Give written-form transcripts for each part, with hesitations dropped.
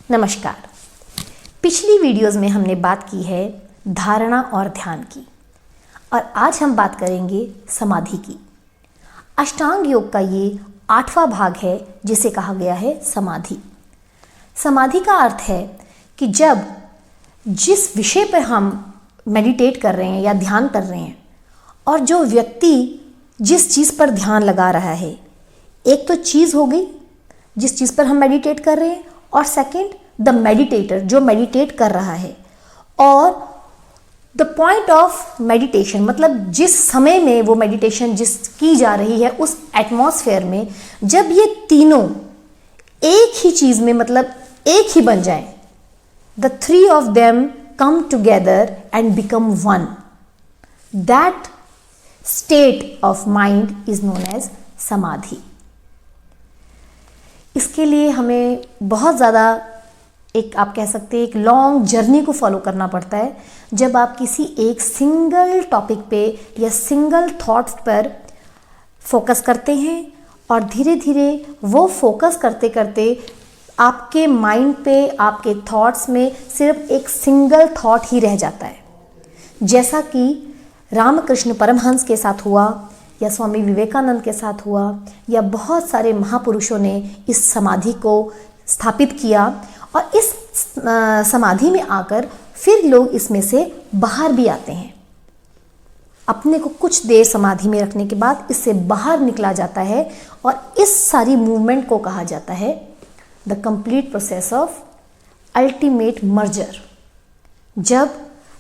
नमस्कार। पिछली वीडियोस में हमने बात की है धारणा और ध्यान की, और आज हम बात करेंगे समाधि की। अष्टांग योग का ये 8वां भाग है जिसे कहा गया है समाधि। समाधि का अर्थ है कि जब जिस विषय पर हम मेडिटेट कर रहे हैं या ध्यान कर रहे हैं, और जो व्यक्ति जिस चीज़ पर ध्यान लगा रहा है, एक तो चीज़ हो गई जिस चीज़ पर हम मेडिटेट कर रहे हैं, और सेकंड द मेडिटेटर जो मेडिटेट कर रहा है, और द पॉइंट ऑफ मेडिटेशन मतलब जिस समय में वो मेडिटेशन जिस की जा रही है उस एटमॉस्फेयर में, जब ये तीनों एक ही चीज़ में मतलब एक ही बन जाए, the three of them come together and become one, that state of mind is known as samadhi. इसके लिए हमें बहुत ज़्यादा आप कह सकते हैं एक लॉन्ग जर्नी को फॉलो करना पड़ता है। जब आप किसी एक सिंगल टॉपिक पे या सिंगल थॉट्स पर फोकस करते हैं, और धीरे धीरे वो फोकस करते करते आपके माइंड पे, आपके थॉट्स में सिर्फ एक सिंगल थॉट ही रह जाता है, जैसा कि रामकृष्ण परमहंस के साथ हुआ, या स्वामी विवेकानंद के साथ हुआ, या बहुत सारे महापुरुषों ने इस समाधि को स्थापित किया। और इस समाधि में आकर फिर लोग इसमें से बाहर भी आते हैं। अपने को कुछ देर समाधि में रखने के बाद इससे बाहर निकला जाता है, और इस सारी मूवमेंट को कहा जाता है the complete process of ultimate merger. जब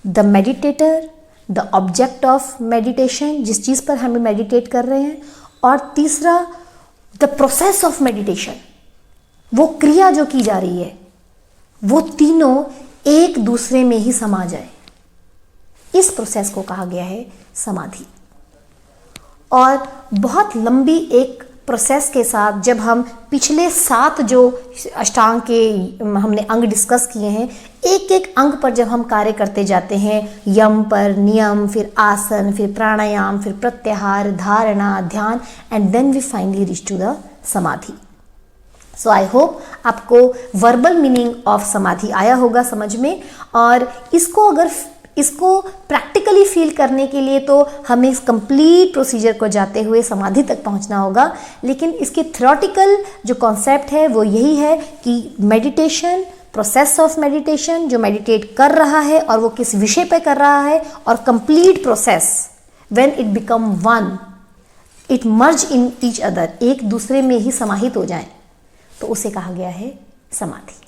the meditator, the object of meditation जिस चीज़ पर हमें मेडिटेट कर रहे हैं, और तीसरा द प्रोसेस ऑफ मेडिटेशन वो क्रिया जो की जा रही है, वो तीनों एक दूसरे में ही समा जाए, इस प्रोसेस को कहा गया है समाधि। और बहुत लंबी एक प्रोसेस के साथ जब हम पिछले 7 जो अष्टांग के हमने अंग डिस्कस किए हैं, एक एक अंग पर जब हम कार्य करते जाते हैं, यम पर, नियम, फिर आसन, फिर प्राणायाम, फिर प्रत्याहार, धारणा, ध्यान, and then we finally reach to the samadhi. So I hope आपको वर्बल मीनिंग ऑफ समाधि आया होगा समझ में। और इसको प्रैक्टिकली फील करने के लिए तो हमें इस कंप्लीट प्रोसीजर को जाते हुए समाधि तक पहुंचना होगा, लेकिन इसके थ्योरेटिकल जो कॉन्सेप्ट है वो यही है कि मेडिटेशन, प्रोसेस ऑफ मेडिटेशन, जो मेडिटेट कर रहा है और वो किस विषय पे कर रहा है, और complete process when it become one, it merge in each other, एक दूसरे में ही समाहित हो जाए, तो उसे कहा गया है समाधि।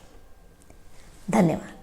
धन्यवाद।